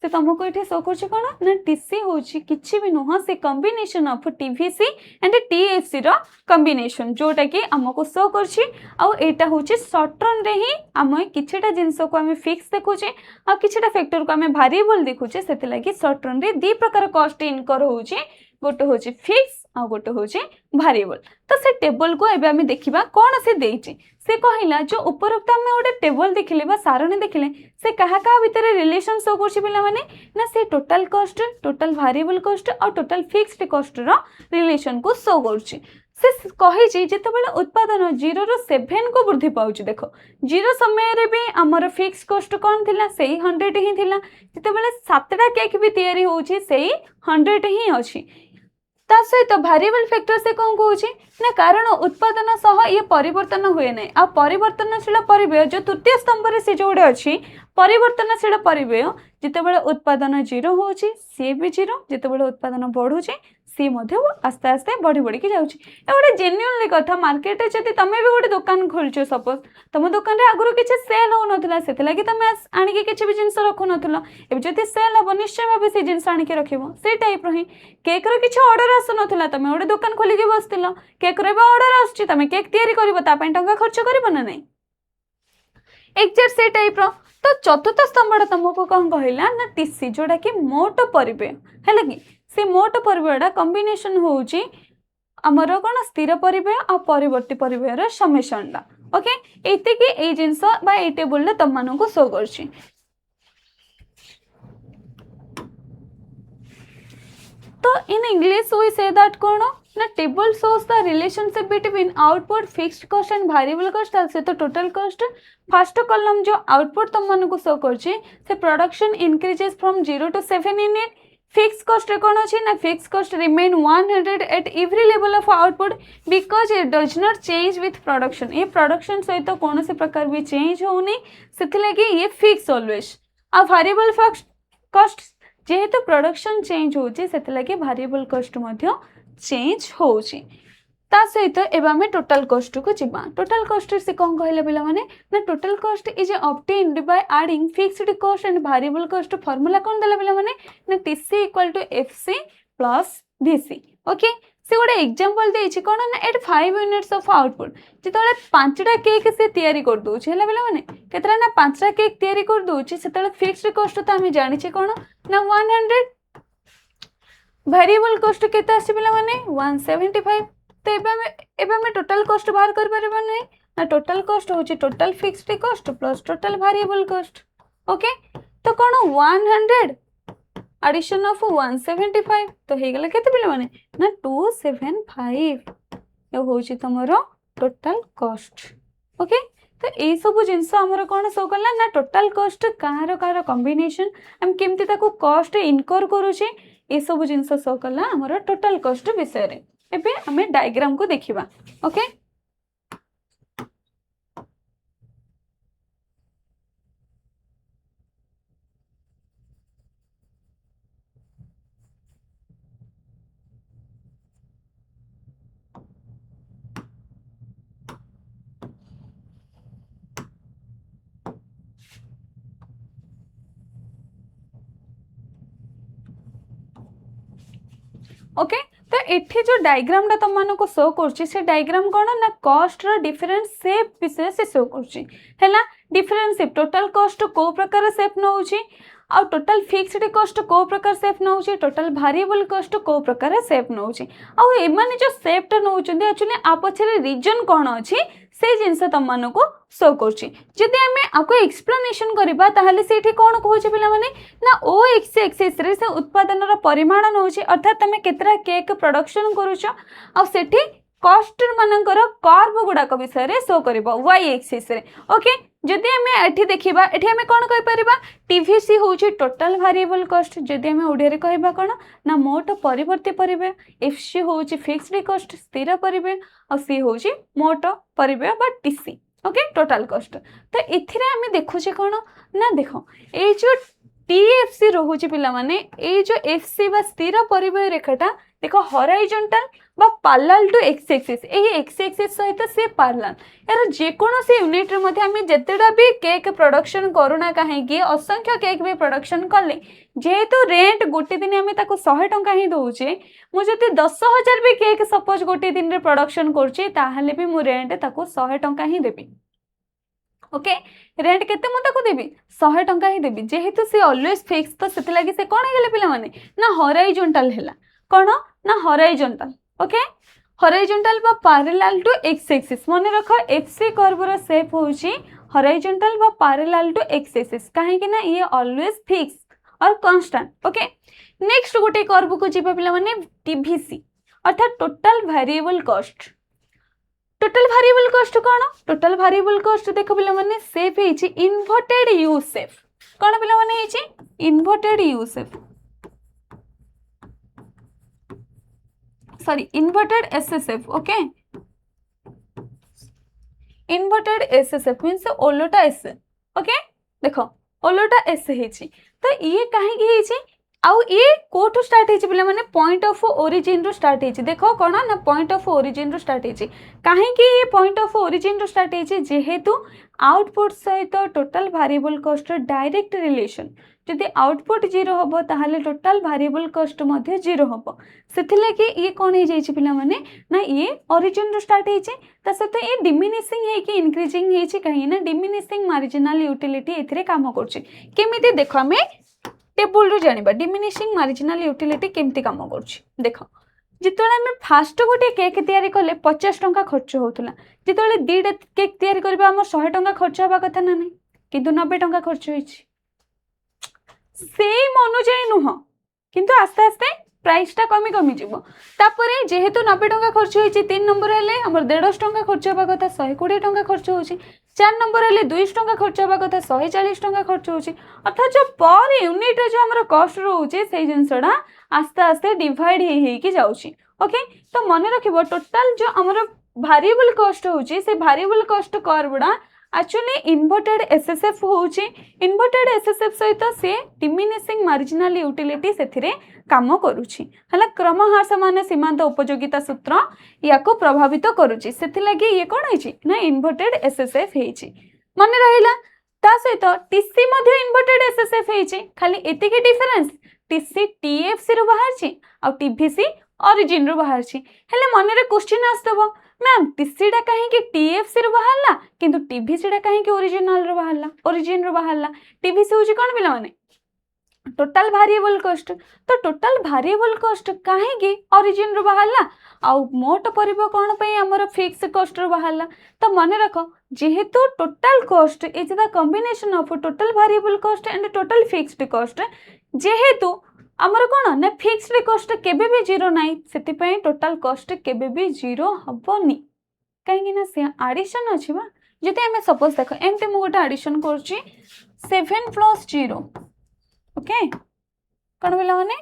से तुमको ये शो कर कौन ना टीसी हूँ कि भी नुह से combination of TVC and TFC रो कॉम्बिनेशन जोटा कि आमको शो करटा हूँ शॉर्ट रन रे ही आम किछटा जिनस को आम फिक्स देखुचे आ किछटा फैक्टर को आम वेरिएबल देखुचे से लगी शॉर्ट रन रे दी प्रकार कॉस्ट इनकर होचे गोटे हूँ फिक्स आ गोटे हूँ वेरिएबल तो से टेबल को एबे आमे देखिबा कौन से देइचे से कहला जो उपरोक्त आम गोटे टेबल देखिले बा सारणी देखिले से कहा भितर रिलेशन शो करछि पिला माने ना से total cost total variable cost और टोटल फिक्स्ड कॉस्ट रो रिलेशन को शो करछि से कहि जितेबाला उत्पादन 0 ରୁ 7 को वृद्धि पाउछि देखो 0 समय रे भी हमर फिक्स कॉस्ट कौन थिला सेही 100 ही थिला जितेबाला 7टा केक भी तैयारी होछि सेही 100 ही अछि ता सहित वेरिएबल फैक्टर से कौन कहूँ ना कारण उत्पादन सह ये परिवर्तन हुए ना आ परिवर्तनशील परिव्यय जो तृतीय स्तंभ से जो अच्छी परिवर्तनशील परिव्यय जितेबाला उत्पादन 0 हो सी भी 0 जितेबाला उत्पादन बढ़ुचे सी आस्ते आस्ते बढ़ी बढ़ी जाऊँगी गोटे जेन्युइनली कथा मार्केट जब तुम भी गोटे दुकान खोलुच सपोज तुम दुकान में आगुरी किसी सेल हो नाला से तुम आणिकी किसी भी जिनस रखु नथिल एबे जदि सेल हम निश्चय भाव से जिनस आणिकी रखिबो से टाइप रो ही केक रो किसी ऑर्डर आसु नथिला तुम गोटे दुकान खोलिकी बसथिल केक रो ऑर्डर आसुची तुम केक तैयारी करबो ता पई टंका खर्च करबो ना नहीं एक्जेक्ट से टाइप रो तो चतुर्थ स्तंभटा तुमको कौन कहला ना टीसी जोटा कि मोट परिव्यय है कि से मोट परिव्ययटा कॉम्बिनेशन होउची हमर कोन स्थिर परिव्यय आ परिवर्ती परिव्ययर समेशनटा ओके एते कि ए जिंस बा ए टेबल ले तुम मानको शो करछि तो in English we say that कोन ना table shows the relationship between output fixed cost and variable cost also तो total cost फर्स्ट कॉलम जो आउटपुट तुम मानको शो करछि से production increases from 0 to 7 in it fix cost रे कोन अछि ना fix cost remain 100 at every level of output because it does not change with production ये प्रोडक्शन सहित कौन से प्रकार भी चेंज होनी से लगे ये फिक्स ऑलवेज आ वेरिएबल कॉस्ट जेहेतु प्रोडक्शन चेंज होछि से लगे वेरिएबल कॉस्ट मध्य चेंज होछि ता सहित एबा में टोटल कॉस्ट को जिबा टोटल कॉस्ट से कौन कहले पिला माने ना total cost is obtained by adding fixed cost and variable cost formula कौन देला पिला माने ना TC equal to FC plus VC okay से गोटे एग्जांपल देछि कोन ना एट 5 यूनिट्स ऑफ आउटपुट जितले 5टा केक से तैयारी कर दोछि हला पिला माने केतरा ना 5टा केक तैयारी कर दोछि सेतले फिक्स्ड कॉस्ट तो हम जानि छी कोन ना 100 वेरिएबल कॉस्ट केते आसी पिला माने 175 तो एबे टोटल कॉस्ट बाहर कर परबा नै ना टोटल कॉस्ट होची total fixed cost plus total variable cost okay तो कौन 100 एडिशन ऑफ 175 तो हो गला केते पिले माने ना 275 ये होची तमरो टोटल कॉस्ट ओके। तो ये सब जिनस आमर कौन शो कला ना टोटल कॉस्ट कहार कहार कॉम्बिनेशन हम केमती ताको कॉस्ट इनकर करूचे ये सब जिनस शो कला आमर टोटल कॉस्ट विषय रे। एबे हमें डायग्राम को देखिबा ओके। ओके तो एठी जो डायग्राम टा तुम को शो करछि से डायग्राम कोन ना कॉस्ट रो डिफरेंट शेप विषय से शो करछि हैला। डिफरेंट शेप टोटल कॉस्ट को प्रकार शेप नउछि आ टोटल फिक्स्ड कॉस्ट को प्रकार शेप नउछि टोटल वेरिएबल कॉस्ट को प्रकार शेप नउछि आ ए माने जो शेप टा नउछन्ते एक्चुअली आ पछरे रीजन कोन अछि से जिनस तुम को शो करछि। जदि हमें आपको एक्सप्लेनेशन करबा ताहले सेठी कोन कहउछि पिला माने ना ओ एक्सिस रे से उत्पादन रो परिमाण नउछि अर्थात तमे केतरा केक प्रोडक्शन करूछ आ सेठी कॉस्ट मानकर कर्व गुडा को विषय रे शो करबो वाई एक्सिस रे ओके। जदि हमें एठी देखिबा एठी हमें कोन कहि परिबा टीवीसी होउछि टोटल वेरिएबल कॉस्ट जदि हमें ओडिया रे कहबा कोन ना मोट परिवर्ती परिबे एफसी होउछि फिक्स्ड कॉस्ट स्थिर परिबे और सी होउछि मोट परिबे बा टीसी ओके टोटल कॉस्ट। तो एथिरे हमें देखुछे कोन ना देखो ए जो टीएफसी रोहुछि पिला माने ए जो एफसी बा स्थिर परिबे रेखाटा देखो हॉरिजॉन्टल बा पैरेलल टू एक्स एक्सिस ए एक्स एक्सिस सहित से पैरेलल यार जे कोनोसी यूनिट रे मध्ये हमें जतेडा भी केक प्रोडक्शन करूना काहे कि असंख्य केक भी प्रोडक्शन करले जेहेतु रेंट गोटे दिन हमें ताको 100 टंका ही दउचे मु जति 10,000 भी केक सपोज गोटे दिन रे प्रोडक्शन करछि ताहले भी मु रेंट ताको 100 टंका ही देबी ओके। रेंट केते मु ताको देबी 100 टंका ही देबी जेहेतु से ऑलवेज फिक्स तो सेति लागि से कोन गेले पिला माने ना हॉरिजॉन्टल हैला कोन ना हॉरिजॉन्टल ओके। हॉरिजॉन्टल बा पैरेलल टू एक्स एक्सिस मन रखो एफसी कर्व रो शेप होउची हॉरिजॉन्टल बा पैरेलल टू एक्स एक्सिस काहे कि ना ये ऑलवेज फिक्स और कांस्टेंट ओके। नेक्स्ट गोटे कर्व को जीवा पिला माने टीवीसी अर्थात total variable cost. Total variable cost कोन टोटल वेरिएबल कॉस्ट देखो पिला माने शेप हेची इन्वर्टेड यू शेप कोन पिला माने हेची inverted U shape sorry inverted SSF okay. Inverted SSF means ओलोटा एस ओके देखो ओलोटा एस हेची तो ये काहे की हेची आउ ये कोठो स्टार्ट हेची पिला माने पॉइंट ऑफ ओरिजिन रो स्टार्ट हेची देखो कोन ना पॉइंट ऑफ ओरिजिन रो स्टार्ट हेची काहे की ये पॉइंट ऑफ ओरिजिन रो स्टार्ट हेची जेहेतु आउटपुट सहित total variable cost direct relation जदि आउटपुट 0 होबो ताहले टोटल वेरिएबल कॉस्ट मध्ये 0 होबो सेथिले कि ये कोन हे जाईची पिला माने ना ये ओरिजिन रो स्टार्ट हेची त सते ये डिमिनिशिंग हे कि इंक्रीजिंग हेची कहीं ना डिमिनिशिंग मार्जिनल यूटिलिटी एथिरे काम करछि केमिति देखो हमें टेबल रो जानिबा डिमिनिशिंग मार्जिनल यूटिलिटी केमिति काम करछि देखो जितोले हमें फास्ट गोटे केक तैयारी कले 50 टंका खर्च होतला जितोले दीडा केक तैयारी करबा हमर 100 टंका खर्च होबा कथा ना नै किंतु 90 टंका खर्च होइछि सेम अनुଯାୟୀ नुह किंतु आस्ते आस्ते प्राइस टा कमी कमी जीवो तापरे जेहेतु 90 टंका खर्च होइछि 3 नंबर हेले हमर 150 टंका खर्च होबा कथा 120 टंका खर्च होइछि 4 नंबर हेले 200 टंका खर्च होबा कथा 140 टंका खर्च होइछि अर्थात जो पर यूनिट जो हमर कॉस्ट रहउछि सेही जिंसडा आस्ते आस्ते डिवाइड हे कि जाउछि ओके। तो मन रखिबो टोटल जो हमर वेरिएबल कॉस्ट होउछि से वेरिएबल कॉस्ट कर्वडा एक्चुअली इन्वर्टेड एसएसएफ होउछि इन्वर्टेड एसएसएफ सहित से डिमिनिशिंग मार्जिनल यूटिलिटी सेथिरे काम करूछि हला क्रमह्रास मान सीमांत उपयोगिता सूत्र याको प्रभावित करूछि सेथि लागि ये कोन होइछि ना इन्वर्टेड एसएसएफ हेछि मन रहिला ता सहित टीसी मध्ये इन्वर्टेड एसएसएफ हेछि खाली एतिके डिफरेंस टीसी टीएफसी रो बाहरछि आ टीवीसी ओरिजिन रो बाहरछि हेले मन रे क्वेश्चन आस्तबो मैम टीसीडा कहीं कि टीएफसी रो बाहरला किंतु टीवीसीडा कहीं कि ओरिजिनल रो बाहरला ओरिजिन रो बाहरला टीवीसी होची कोन पिला माने टोटल भारिएबल कॉस्ट। तो टोटल भारिएबल कॉस्ट कहीं ओरिजिन रू बाहरला आउ मोट परिबो कोन पे हमर फिक्स कॉस्ट रू बाहरला। तो मन रख जेहेतु total cost is the combination of total variable cost and total fixed cost, जेहेतु हमर कोन ना फिक्स्ड कॉस्ट केबे भी जीरो नाही, सेति पे टोटल कॉस्ट केबे भी जीरो हबनी, कहीं ना से एडिशन अछि बा। जति हमें सपोज देख एमते मु गोटे एडिशन करछि 7 + 0, ओके कौन बोला मैंने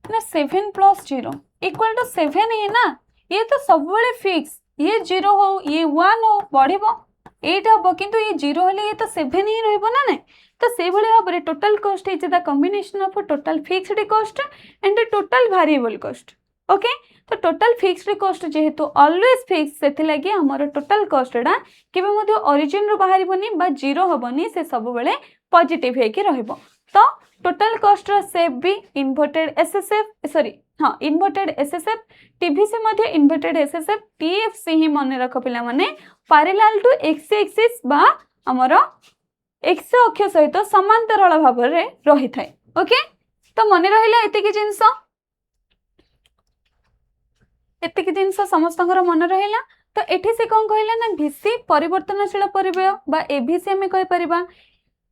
ना 7 + 0 = 7 है ना, ये तो सब फिक्स, ये 0 हो ये 1 हो बढ़िबो 8 हम किंतु ये 0 हेले ये तो 7 ही रहइबो ना नहीं। तो से भली भाव रे total cost is the combination of total fixed cost and total variable cost, okay. तो टोटल फिक्स्ड कॉस्ट जेहेतु ऑलवेज फिक्स से लगी हमर टोटल कॉस्टडा केबे मध्ये ओरिजिन रो बाहरिबोनी बा जीरो हबनी, से सब बेले पॉजिटिव हे के रहइबो। तो टोटल कॉस्ट रो सेप भी इन्वर्टेड एसएसएफ, सॉरी हाँ इन्वर्टेड एसएसएफ, टीवीसी मध्ये इन्वर्टेड एसएसएफ, टीएफसी ही मन रख पिला माने पैरेलल टू एक्स एक्सिस बा हमर एक्स अक्ष सहित समांतराल भाव रे रही थाए, ओके। तो मन रहिला एतिकी जिंस, एतिकी जिनस समस्तଙ୍କର मन रहिला। तो एठी से कौन कहला ना भिसी परिवर्तनशील परिव्यय बा एभिसी हमें कहि परिबा,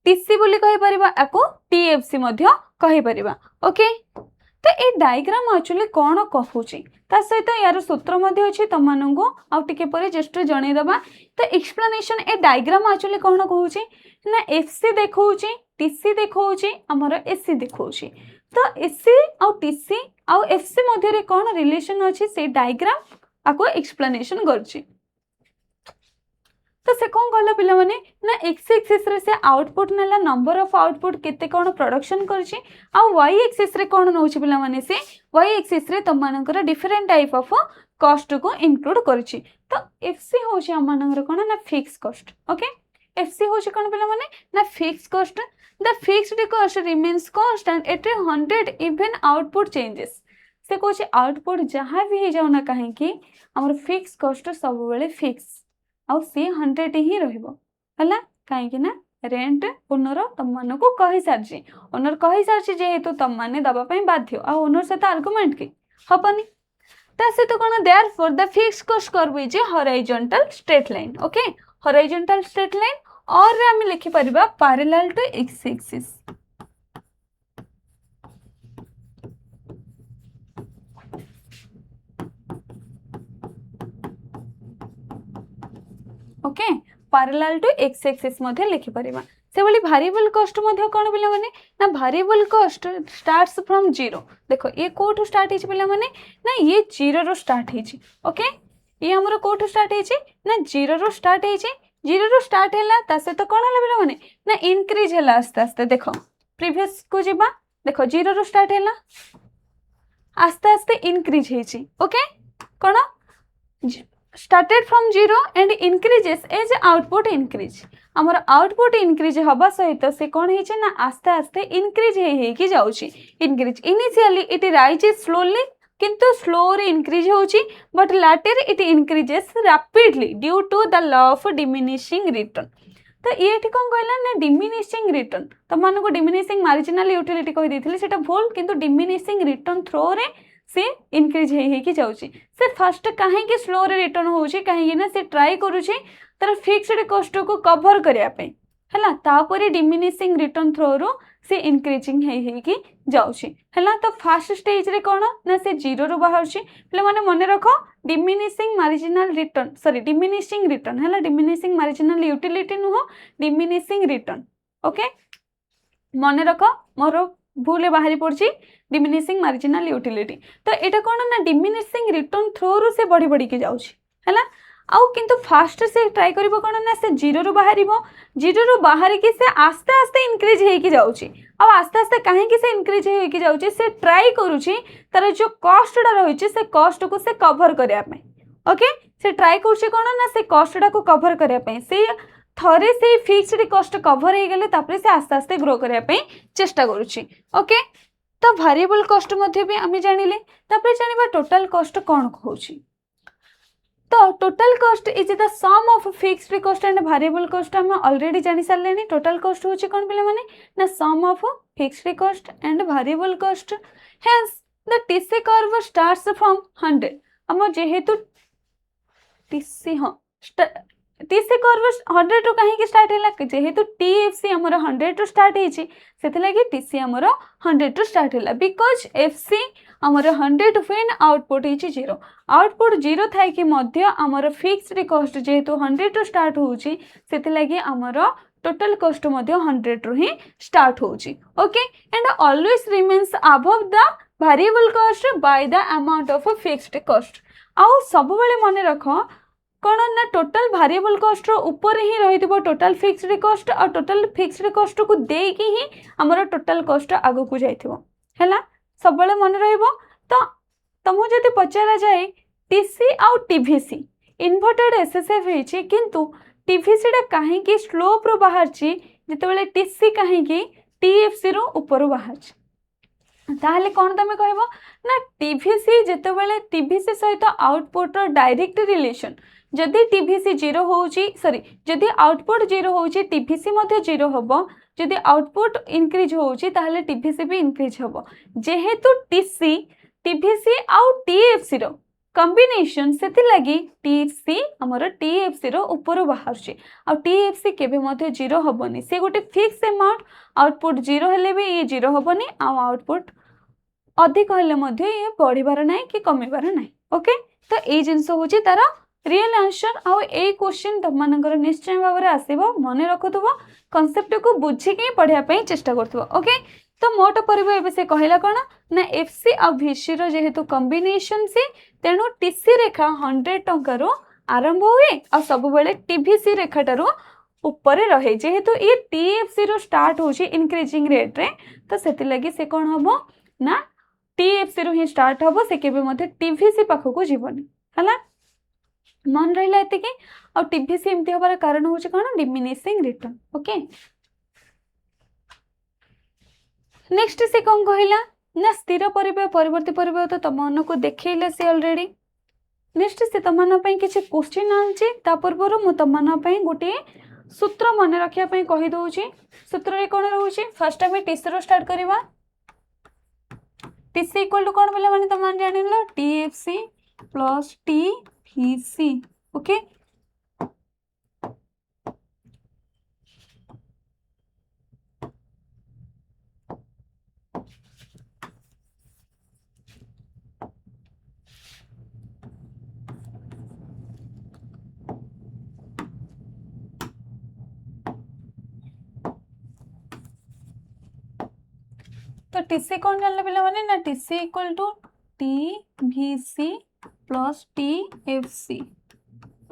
टीसी बोली कहि परिबा, आको टीएफसी मध्य कहि परिबा, ओके। तो ए डायग्राम एक्चुअली कोन कहूची ता सहित यार सूत्र मध्य अछि तमनंगो आ टिके परे जस्ट जणै दबा। तो एक्सप्लेनेशन ए डायग्राम एक्चुअली कोन कहूची ना एफसी देखौची, टीसी देखौची, हमर एसी देखौची। तो एसी आ टीसी आ एफसी मध्य रे कोन रिलेशन अछि से डायग्राम आको एक्सप्लेनेशन करछि। तो से कौन कहला पिला माने ना एक्स एक्सिस रे से आउटपुट नेला नंबर ऑफ आउटपुट केते कोन प्रोडक्शन करछि, आ वाई एक्सिस रे कोन नउछि पिला माने से वाई एक्सिस रे तम मानकर डिफरेंट टाइप ऑफ कॉस्ट को इंक्लूड करछि। तो एफसी होछि हम मानकर कोन ना फिक्स कॉस्ट, ओके। एफसी होछि कोन पिला माने ना fix cost, the fixed cost remains constant eight 100 even output changes. से कोछि आउटपुट जहां भी हे जाउ ना काहे कि हमर फिक्स कॉस्ट सब बेले फिक्स आउ सी 100 ही रहइबो हला, काहे कि ना रेंट ओनर तम मन को कहि सारछि, ओनर कहि सारछि जेहेतु तम माने दबा पई बाध्य आ ओनर से तो आर्गुमेंट के हबनी। ता से तो कोन therefore the fixed cost curve is horizontal straight line, okay. Horizontal straight line और हम लिखि परिबा parallel to X axis, okay. Parallel to X axis मध्ये लिखि परिबा। से बोली वेरिएबल कॉस्ट मध्ये कोन पिला माने ना वेरिएबल कॉस्ट स्टार्ट्स फ्रॉम 0। देखो ये कोठो स्टार्ट हिच पिला माने ना ये 0 रो स्टार्ट हिच, ओके। ये हमरो कोठो स्टार्ट हिच ना 0 रो स्टार्ट हिच, 0 रो स्टार्ट हैला ता से तो कोन हला पिला माने ना इंक्रीज हैला आस्ते आस्ते। देखो प्रीवियस को जिबा, देखो 0 रो स्टार्ट हैला आस्ते आस्ते increase hitch, okay. Cone started from 0 and increases as output increase। हमर आउटपुट इंक्रीज हबा सहित से कोन हे छै ना आस्ते आस्ते इंक्रीज हे कि जाउची। Increase initially it rises slowly किंतु स्लो रे इंक्रीज होची, but later it increases rapidly due to the law of diminishing return. तो ये कोन कहला ना डिमिनिशिंग रिटर्न, तो मान को डिमिनिशिंग मार्जिनल यूटिलिटी कहि देथिले सेटा भूल, किंतु डिमिनिशिंग रिटर्न थ्रो रे से इंक्रीज हे कि जाउची। से फर्स्ट काहे कि स्लो रे रिटर्न होची, काहे ना से ट्राई करूची तर फिक्स्ड कॉस्ट को कवर करिया पे हला, तापरे डिमिनिशिंग रिटर्न थ्रो रो से इंक्रीजिंग हे कि जाउची हला। तो फर्स्ट स्टेज रे कोन ना से 0 रो बाहरची पले माने मने रखो diminishing marginal return, sorry diminishing return हला, डिमिनिशिंग मार्जिनल यूटिलिटी नुहो डिमिनिशिंग रिटर्न, ओके। मने रखो मोर भूले बाहरी पड़ची डिमिनिशिंग मार्जिनल यूटिलिटी। तो एटा कोन ना डिमिनिशिंग रिटर्न थ्रो रो से बढ़ी बढ़ी के जाउची हला। आउ किंतु फास्ट से ट्राई करिवो कोन ना से 0 रो बाहरिबो, 0 रो बाहर के से आस्ते आस्ते इंक्रीज हे कि जाउची। आ आस्ते आस्ते काहे कि से इंक्रीज हे कि जाउची, से ट्राई करूची तार जो कॉस्ट डा रहिची से कॉस्ट को से कवर करिया पे, ओके। से ट्राई करछि कोन ना से कॉस्ट डा को कवर करिया पे, से थरे से फिक्स्ड कॉस्ट कवर हे गेले तापरे से आस्ते आस्ते ग्रो करिया पे चेष्टा करूची, ओके। तो वेरिएबल कॉस्ट मध्ये भी आमी जानिले, तापरे जानिबा टोटल कॉस्ट कोन होची। तो total cost is the sum of fixed cost and variable cost हम ऑलरेडी जानि सारले टोटल कॉस्ट होची कोन पिले माने ना sum of fixed cost and variable cost hence the TC curve starts from 100 हम जेहेतु टीसी हाँ टीसी कर्व 100 टू कहीं स्टार्ट है जेहेतु टीएफसी हमर 100 टू स्टार्ट होची सेति लागि टीसी हमर 100 टू स्टार्ट है बिकॉज एफसी हमर 100 व्हेन आउटपुट इज 0 आउटपुट 0 थाई कि मध्य हमर फिक्स्ड कॉस्ट जेहेतु 100 टू स्टार्ट होची सेति लागि हमर टोटल कॉस्ट मध्य 100 रु ही स्टार्ट होची okay and always remains above the variable cost by the amount of fixed cost आउ सब बेले मन रख कौन ना टोटल वेरिएबल कॉस्ट ऊपर ही रही टोटल फिक्स्ड कॉस्ट और टोटल फिक्स्ड कॉस्ट को देकी ही हमर टोटल कॉस्ट आगो को जाइथिबो हैला सब बेले मन रहइबो तो तुमको जदि पचारा जाए टीसी आउ टीवीसी इन्वर्टेड एसएसएफ होइछि किंतु टीवीसी डा काहे की स्लोप रो बाहर छि जते बेले टीसी काहे की टीएफसी रो ऊपर बाहर छि ताहले कोन तमे कहबो ना टीवीसी जते बेले टीवीसी सहित आउटपुट रो डायरेक्ट रिलेशन जदि टीवीसी 0 होउची सॉरी जदि आउटपुट 0 होउची टीवीसी मध्ये 0 होबो जदि आउटपुट इंक्रीज होउची ताहले टीवीसी भी इंक्रीज होबो जेहेतु टीसी टीवीसी आउ टीएफसी रो कॉम्बिनेशन सेति लागि टीसी हमर टीएफसी रो ऊपर बाहर छी आ टीएफसी केबे मध्ये 0 होबोनी से गोटे फिक्स अमाउंट आउटपुट 0 हेले भी ये 0 होबोनी आ आउटपुट अधिक हेले मध्ये ये बढ़िबार नाही कि कमिबार नाही ओके तो ए जिंस होची तार रियल आंसर आउ ए क्वेश्चन तुम मानकर निश्चय भाव में आसो मन रखुव कॉन्सेप्ट को बुझिकी पढ़ाई चेष्टा करुव ओके तो मोट पर से कहला कौन ना एफसी आ भिसी जेहेतु कॉम्बिनेशन सी तेणु टीसी रेखा 100 टंकार आरंभ हुए आ सब बेले टीवीसी रेखाटार ऊपर रहे जेहेतु ये टीएफसी रो स्टार्ट होची इंक्रीजिंग रेट रे तो सेति लगी से कौन हम ना टीएफसी रो ही स्टार्ट हम से केबे मते टीवीसी पाखक जीवनी हला मन रहा एति आ टीवीसी एमती हबार कारण होची कौन डिमिनिशिंग रिटर्न ओके नेक्स्ट से कौन कहला ना स्थिर परिबेय परिवर्ती परिबेय तो तुम को देखैले से ऑलरेडी नेक्स्ट से तुम किसी क्वेश्चन आनछि ता पूर्व मु तुम गोटे सूत्र मन रखिया पई कहि दउछि सूत्र रे कोन रहउछि फर्स्ट टाइम टीसी रो स्टार्ट करबा टीसी इक्वल टू कोन बोले माने तुम जानिलो टीएफसी प्लस टीवीसी ओके तो टीसी कौन जानले पिला माने ना TC equal to TVC plus TFC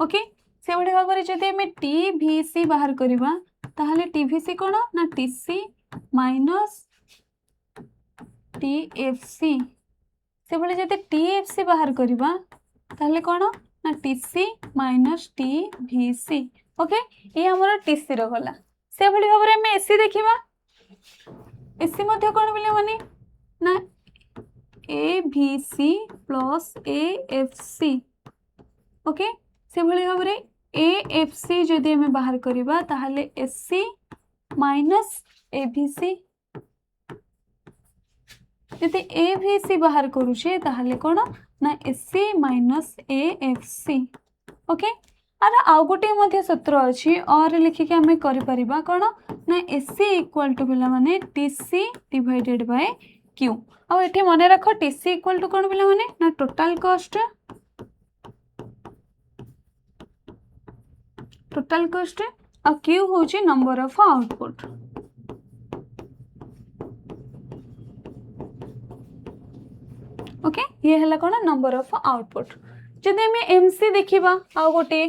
okay से बड़े भाव में जदि हमें टीवीसी बाहर करबा ताहले टीवीसी कौन ना टीसी माइनस टीएफसी से बड़े जदि टीएफसी बाहर करबा ताहले कौन ना टीसी माइनस टीवीसी ओके ये हमर टीसी रो गला से बड़े भाव में हमें एसी देखिबा एसी मध्य कौन बोले माने ना A V C plus A F C okay से भली भाव में ए एफ सी जदि हमें बाहर करबा ताहले एस सी माइनस ए भी सी जदि ए भी सी बाहर करूछे ताहले कौन ना S C minus A F C okay आर आउ गोटे मध्य सूत्र अच्छी और लिखिकी आम करिपरिबा कौन ना एसी इक्वल टू पिला माने टीसी डिवाइडेड बाय क्यू आ एठी मन रख टीसी इक्वल टू कौन पिला माने ना टोटल कॉस्ट आ क्यू होची नंबर ऑफ आउटपुट ओके ये हला कौन नंबर ऑफ आउटपुट जदि हमें एमसी देखिबा आ गोटे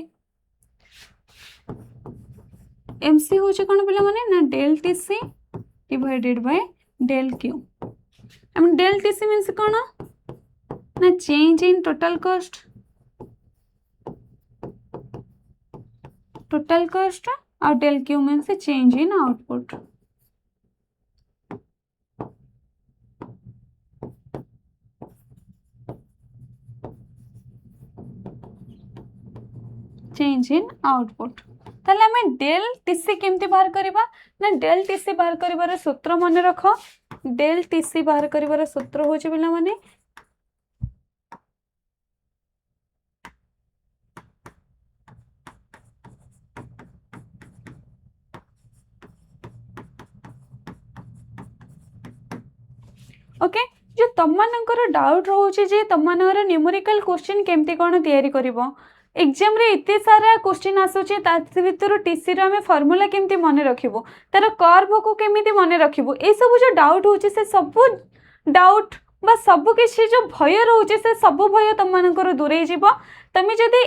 एमसी होचे कौन पिला माने ना del TC divided by del Q M del TC means कौन ना चेंज इन टोटल कॉस्ट और del Q means change in output change in output. ताहले आम डेल टीसी केमती बाहर करबा ना डेल टीसी बाहर करिवार सूत्र मन रख। डेल टीसी बाहर करिवार सूत्र होची पिला माने ओके। जो तुम मानकर डाउट रोचे जे तुम मानकर न्यूमेरिकल क्वेश्चन केमती कौन तैयारी करिवो एग्जाम रे इतने सारा क्वेश्चन आसुचे भितर टीसी रो हमें फार्मूला केमती मन रखिबो तार कर्व को केमिति मन रखिबो ए सब जो डाउट होचे से सब डाउट बा सब किसी जो भय रोचे से सब भय तुम मानकर दूरे जीवो। तमें जदि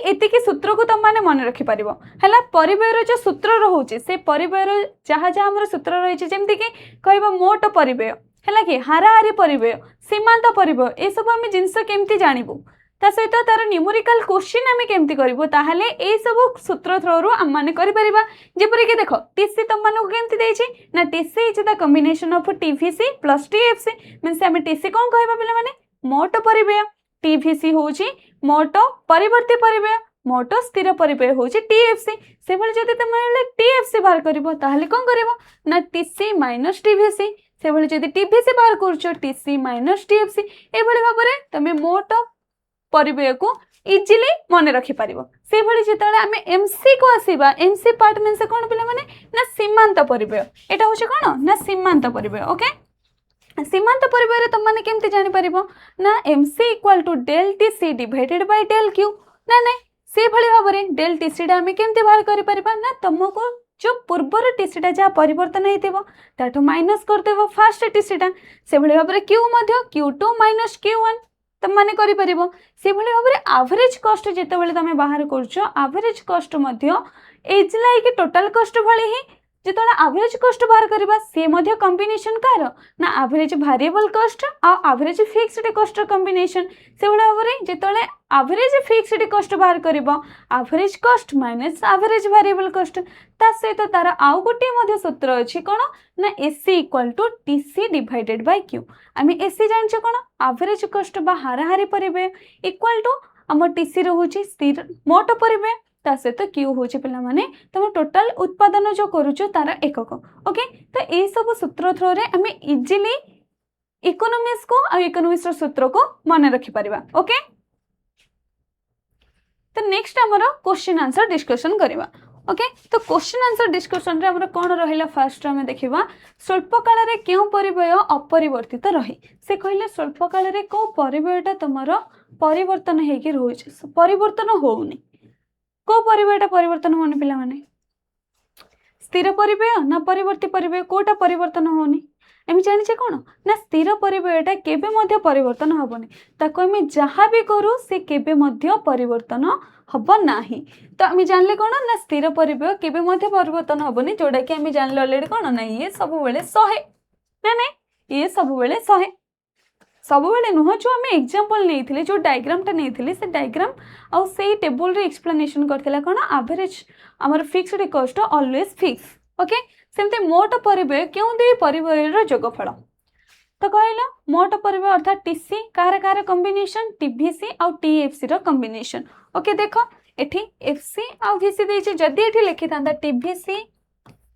एतिकी सूत्र को तुम माने मन रखि परिबो हला परिबेयर जो सूत्र रोचे से परिबेयर जहाँ जहाँ हमर सूत्र रही जेमति कि कहबा मोट परिबेय है कि हाराहारी परिबेय सीमांत परिबेय ए सब आम जिनस केमती जानबू ता सहित तार न्यूमेरिकल क्वेश्चन आम केमती करूँ ताहले ए सब सूत्र थ्रो आम मैंने जपरी कि देख टीसी तुम मानक केमती ना TC is the combination of TVC plus TFC means आम टीसी कौन कहबा पिला माने मोट परिबेय टीवीसी होची मोट परिवर्ती परिबेय मोट स्थिर परिबेय होची टीएफसी से भले जदि तुम टीएफसी बाहर करबो ताहले कौन करबो ना टीसी माइनस टीवीसी से भले जदि टीवीसी बाहर करछो टीसी माइनस टीएफसी ए भली भाबरे तमे मोट परिबेय को इजिली मन रखि पारिबो। से भली जेतले आमे एमसी को आसीबा एमसी पार्ट मींस कोन पिला माने ना सीमांत परिबेय एटा होचे कोन ना सीमांत परिबेय। ओके सीमांत परिबेय रे तुम माने केमते जानि पारिबो ना MC equal to del TC divided by del Q ना नै से भली भाबरे डेल टीसी डा आमे केमते बाहर करि परिबा ना तुमको जो पूर्वर टीसीटा जहाँ परिवर्तन होता माइनस करदेव फास्ट टीसीटा से भाई भाव में क्यू Q2 माइनस Q1 तुम मैंने से भाई भाव में एवरेज कॉस्ट जिते तुम बाहर करवरेज cost as like total cost भाई ही जो एवरेज कॉस्ट बाहर करवा सी कॉम्बिनेशन कार ना एवरेज वेरिएबल कॉस्ट आ एवरेज फिक्स्ड कॉस्ट कॉम्बिनेशन से भाई भाव में जो एवरेज फिक्स्ड कॉस्ट बाहर कर average cost minus average variable cost ता सहित तार आउ गोटे सूत्र अच्छी कौन ना AC equal to TC divided by Q आम एसी जाने कौन एवरेज कॉस्ट बा हाराहारी परिबेय इक्वल टू आम टीसी रोचे स्थिर मोट परिबेय ता सहित क्यू हूँ पिला माने तुम टोटाल उत्पादन जो करुचो तार एकक। ओके तो ये सब सूत्र थ्रो रे आम इजिली इकोनॉमिक्स को आ इकोनॉमिक्स सूत्र को मन रखि परिबा। ओके तो नेक्स्ट हमर क्वेश्चन आंसर डिस्कशन करबा। ओके तो क्वेश्चन आंसर डिस्कशन रे हमर कोन रहिला फर्स्ट हम देखिबा स्वल्प काल रे क्यों परिबेय अपरिवर्तित रही से कहले स्वल्प काल रे को परिबेयटा तुमर परिवर्तन हेकि रहउछ परिवर्तन होउनी को परिबेयटा परिवर्तन होनी पिला माने स्थिर परिबेय ना परिवर्ती परिबेय कोटा परिवर्तन होनी एम जानिछे कोन ना स्थिर परिबेयटा केबे मध्य परिवर्तन हबनी ताको आम जहाँ भी करू से केबे मध्य परिवर्तन हब नाही तो आम जानले कोन ना स्थिर परिबेय केबे मध्य परिवर्तन हबनी जोड़ा कि आम जानले ऑलरेडी कोन ना ये सब बेले 100 ना नहीं ये सब बेले 100 सब बेले नुह जो आम एग्जांपल नहीं जो डायग्राम टा नहीं से डायग्राम आउ से टेबल रे एक्सप्लेनेशन करथिला कोन एवरेज हमर fixed cost always fix. Okay सेमते मोट परिबेय क्यों दे परिबेयर जोगफल तो कहला मोट परिबेय अर्थात TC car car combination TVC आउ टीएफसी रो कॉम्बिनेशन। ओके देखो एठी एफसी आउ वीसी देछि जदी एठी लिखि थांदा टीवीसी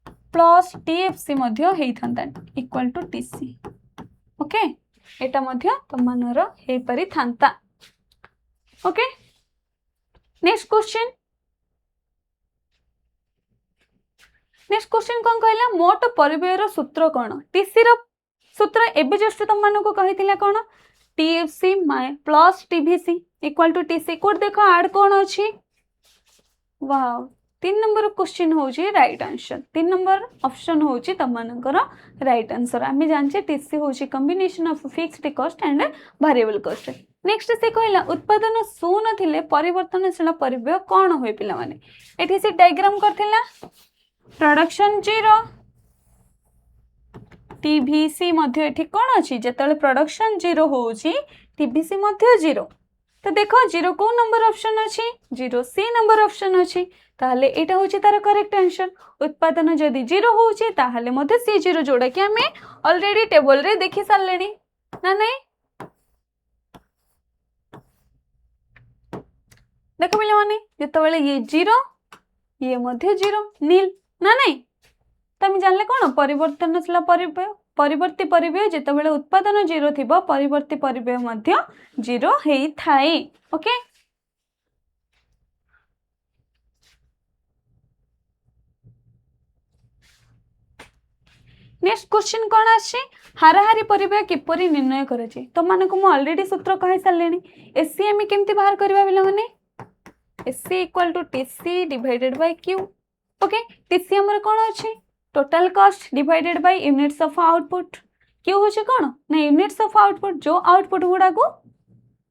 प्लस टीएफसी मध्य हेइ थांदा इक्वल टू टीसी। ओके एटा मध्य तमनर हे परि थांता। ओके नेक्स्ट क्वेश्चन कौन कहला मोट परिबेयर सूत्र कौन टीसी रो सूत्र एबे जस्ट तुम मानको कहिथिला कौन TFC plus TVC equal to TC कोड देखो ऐड कौन अछि वाओ 3 नंबर क्वेश्चन होची राइट आंसर 3 नंबर ऑप्शन होची तुम मानकर राइट आंसर आम जानचे टीसी होची combination of fixed cost and variable cost. Next से कहला उत्पादन शून्य थिले परिवर्तनशील परिबेय कौन होय पिला माने एठी से डायग्राम करथिला प्रोडक्शन 0 टीवीसी मध्य एठी कौन अछि जेतले प्रोडक्शन 0 होची टीवीसी मध्य 0 तो देखो 0 को नंबर ऑप्शन अछि 0 सी नंबर ऑप्शन अछि ताहले एटा होची तार करेक्ट आंसर उत्पादन जदि 0 होची ताहले मध्य सी 0 जोड़ा कि हमें ऑलरेडी टेबल रे देखि सारलेनी ना नहीं देख पे मैंने जिते ये 0 ये मध्य 0 नील ना नहीं तुम जानले कौन परिवर्तनशील परिव्यय परिवर्ती परिव्यय जिते उत्पादन 0 थी परिवर्ती परिव्यय मध्य 0 होइथाए ओके। नेक्स्ट क्वेश्चन कौन आछे हाराहारी परिव्यय किपरि निर्णय कराए तो मानक मु ऑलरेडी सूत्र कहि सारलेनी एससी एम केमती बाहर करबा बिला माने SC equal to TC divided by Q okay. TC हमर कौन अछि total cost divided by units of output Q होचे कौन ना यूनिट्स ऑफ आउटपुट जो आउटपुट गुडा को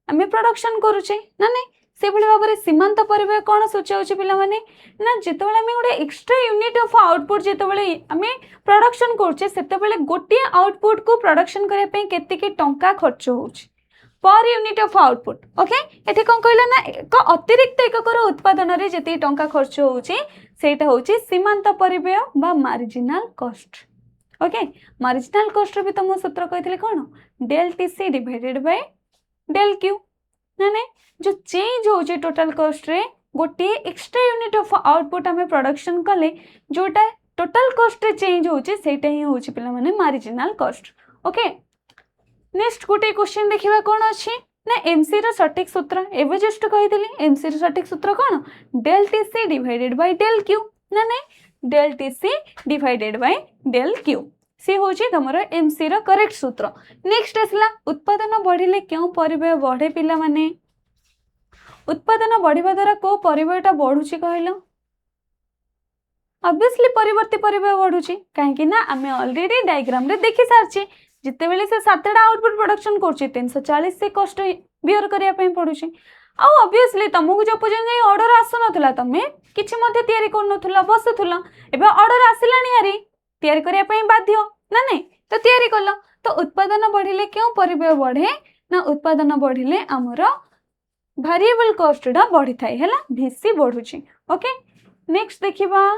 आमे प्रोडक्शन करूचे ना नहीं से भली भाव में सीमांत परिव्यय कौन सूचाऊँ पिला माने ना जिते आमे गोटे एक्स्ट्रा यूनिट ऑफ आउटपुट जिते आमे प्रोडक्शन करूचे सेते गोटे आउटपुट को प्रोडक्शन करने पे केतिकी टंका खर्च होउची per unit of output okay. एठी कौन कहला ना एक अतिरिक्त एककर उत्पादन रे जति टंका खर्च होउची सेटा होउची सीमांत परिव्यय बा marginal cost okay. Marginal cost रे भी तुम सूत्र कहथिले कोन del TC divided by del Q ना नहीं जो चेंज होउची टोटल कॉस्ट रे गोटे एक्स्ट्रा यूनिट ऑफ आउटपुट हमें प्रोडक्शन कले जोटा टोटल कॉस्ट रे चेंज होउची सेटा ही होउची पिला माने मार्जिनल कॉस्ट ओके। नेक्स्ट गोटे क्वेश्चन देखिबा कोन अछि ना एमसी रो सटीक सूत्र एवे जस्ट कहितली एमसी रो सटीक सूत्र कोन del TC divided by del Q ना नहीं del TC divided by del Q C होची तमरो एमसी रो करेक्ट सूत्र। नेक्स्ट आसला उत्पादन बढ़िले क्यों परिव्यय बढ़े पिला माने उत्पादन बढ़िबा द्वारा को परिव्ययटा बढ़ुची कहलो ऑब्वियसली परिवर्ती परिव्यय बढ़ुची काहे ना आमे ऑलरेडी डायग्राम रे देखि सारची जिते बेले से 7टा आउटपुट प्रोडक्शन करछि 340 से कॉस्ट बियर करिया पई पडुछि आ ऑब्वियसली तुमको जो पर्यंत ऑर्डर आसु नथला तमे किछि मध्ये तयारी कर नथला बसुथला एबे ऑर्डर आसिलानी यारी तयारी करिया पई बाध्य ना नहीं तो तयारी करलो तो उत्पादन बढ़िले क्यों परिव्यय बढ़े ना उत्पादन बढ़िले हमर वेरिएबल कॉस्ट डा बढ़ी थाए हैला भीसी बढ़ुछि ओके। नेक्स्ट देखिबा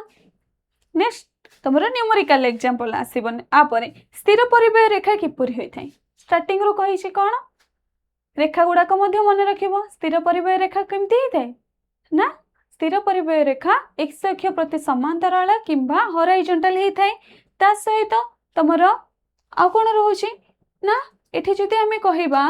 नेक्स्ट तुमर न्यूमेरिकल एग्जांपल आसीबन आपरे स्थिर परिव्यय रेखा किपरि होई थाए स्टार्टिंग रो कहि छी कोन रेखा गुडा को मध्य मन रखिबो स्थिर परिव्यय रेखा केमती होई थाए ना स्थिर परिव्यय रेखा x अक्ष प्रति समांतराल किंबा हॉरिजॉन्टल होई थाए ता सहित तुमर आ कोन रहउची ना एठी जति हमें कहिबा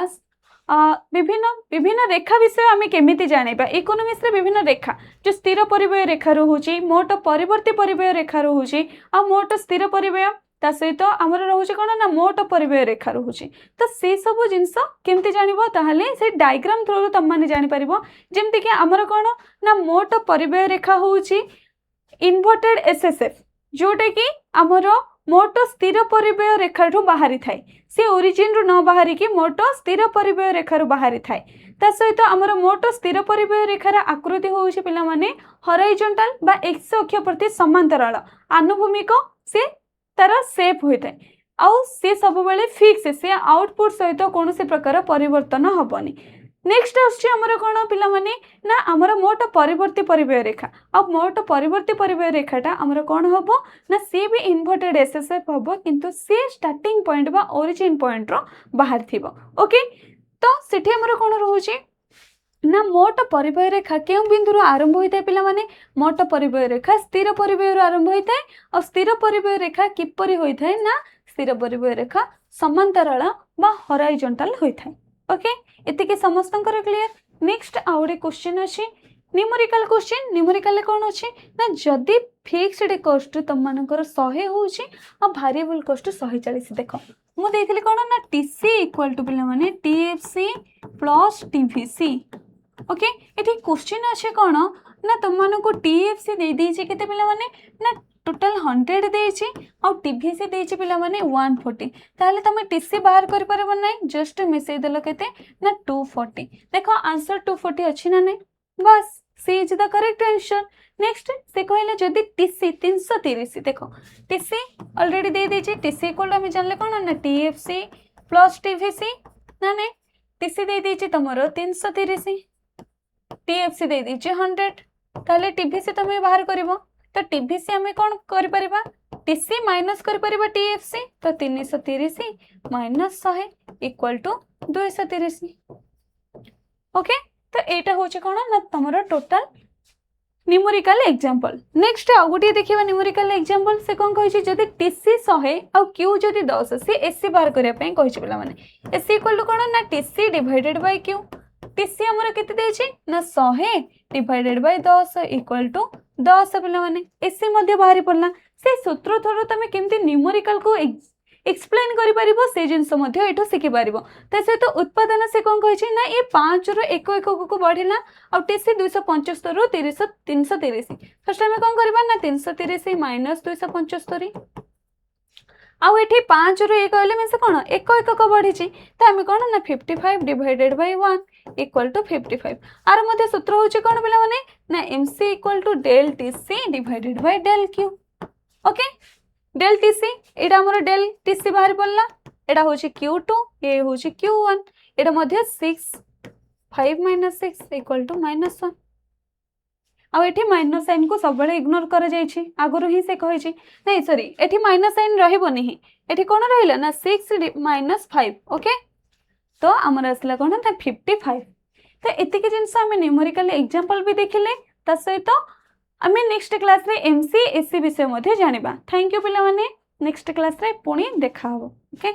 विभिन्न विभिन्न रेखा विषय आमे केमिति जानिबा इकोनॉमिक्स रे विभिन्न रेखा जो स्थिर परिव्यय रेखा रहउची मोट परिवर्ती परिव्यय रेखा रहउची आ मोट स्थिर परिव्यय ता सहित हमर रहउची कोन ना मोट परिव्यय रेखा रहउची तो से सब जिंस केमिति जानिबो ताहले से डायग्राम थ्रू तुम माने जानि परिबो जेमति कि हमर कोन ना मोट परिव्यय रेखा होउची इन्वर्टेड एसएसएफ जोटे कि हमर मोट स्थिर परिव्यय रेखा ठू बाहरी थाए से ओरिजिन रु न बाहरी कि मोट स्थिर परिव्यय रेखा रु बाहरी थाए ता सहित हमर मोट स्थिर परिव्यय रेखार आकृति होउची पिला माने हॉरिजॉन्टल बा एक्स अक्ष प्रति समांतराल आनुभूमिक से तार शेप होई थाए आउ से सब बेले फिक्स से आउटपुट सहित कोनोसी प्रकार परिवर्तन हबनी। नेक्स्ट आछी हमर कोन पिला माने ना हमर मोट परिवर्ती परिव्यय रेखा अब मोट परिवर्ती परिव्यय रेखाटा हमर कोन हबो ना से भी इन्वर्टेड एसएसएफ हबो किंतु से स्टार्टिंग पॉइंट बा ओरिजिन पॉइंट रो बाहर थिबो ओके। तो सेठी हमर कोन रहउची ना मोट परिव्यय रेखा केउ बिंदु आरंभ होइते पिला माने मोट परिव्यय रेखा स्थिर परिव्यय आरंभ होइते और स्थिर परिव्यय रेखा किपरि होइथाय ना स्थिर परिव्यय रेखा समांतराल बा हॉरिजॉन्टल होइथाय ओके। एतिके समस्तंकर क्लियर। नेक्स्ट आउडे क्वेश्चन अछि न्यूमेरिकल क्वेश्चन न्यूमेरिकल कोन अछि ना जदी फिक्स्ड कॉस्ट तुम मानकर 100 होउची आ वेरिएबल कॉस्ट 140 देखो मु देथिले कोन ना टीसी इक्वल टू पिला माने टीएफसी प्लस टीवीसी ओके। एठी क्वेश्चन अछि कोन ना तुम मानको टीएफसी दे देछि केते पिला माने ना टोटल 100 देछि और टीवीसी देछि पिला माने 140 ताले तमे टीसी बाहर करि परबो नै जस्ट मिसै देलो केते ना 240 देखो आंसर 240 अछि ना नै बस C is the correct answer. Next से कहले जदी टीसी 330 देखो टीसी ऑलरेडी दे देछि टीसी इक्वल हम जानले कोन ना टीएफसी प्लस टीवीसी ना नै टीसी दे देछि तमरो 330 टीएफसी दे देछि 100 ताले टीवीसी तमे बाहर करबो तो टीवीसी हमें कौन कर परिबा टीसी माइनस कर परिबा टीएफसी तो 330 माइनस 100 इक्वल टू 230 ओके। तो एटा होचे कोन ना तमरो टोटल न्यूमेरिकल एग्जांपल। नेक्स्ट आ गोटे देखिबा न्यूमेरिकल एग्जांपल से कोन कहिछि जदि टीसी 100 आ क्यू जदि 10 से एसी बार करिया पई कहिछि पिला माने एसी इक्वल टू कोन ना TC divided by Q. TC हमर केते देछि ना 100 डिवाइडेड बाय 10 इक्वल टू 10 पिला माने एसी मध्ये बाहरी पड़ला से सूत्र थोरो तमे केमती न्यूमेरिकल को एक्सप्लेन करि परिबो से जिंस मध्ये एठो सिखि परिबो। त से तो उत्पादन से कोन कहिछि ना ये 5 रो 1 1 को बढ़िला आ टीसी 275 रो 330 फर्स्ट टाइम कोन करबा ना 330 माइनस 275 आउ एठी 5 रो 1 कहले में से कोन 1 1 को बढ़िछि त हम कोन ना 55 डिवाइडेड बाय 1 इक्वल टू 55 आर मध्ये सूत्र होछि कोन पिला माने ना MC equal to del TC divided by del Q. Okay del TC एटा हमर डेल टीसी बाहर पड़ला एटा होछि q2 ये होछि q1 एटा मध्ये 6 5 माइनस 6 इक्वल टू -1 आ एठी माइनस साइन को सब बेले इग्नोर कर जाई छी आगरो ही से कहै छी नहीं सॉरी एठी माइनस साइन रहबो नहीं एठी कोन रहिला ना 6 माइनस 5 ओके तो हमर असला कोन ना 55 तो एतिके जिंस हम न्यूमेरिकल एग्जांपल भी देखिले त सहित आमे नेक्स्ट क्लास रे एमसी एससी विषय मध्ये जानिबा। थैंक यू पिला माने नेक्स्ट क्लास रे पुणी देखा हो ओके।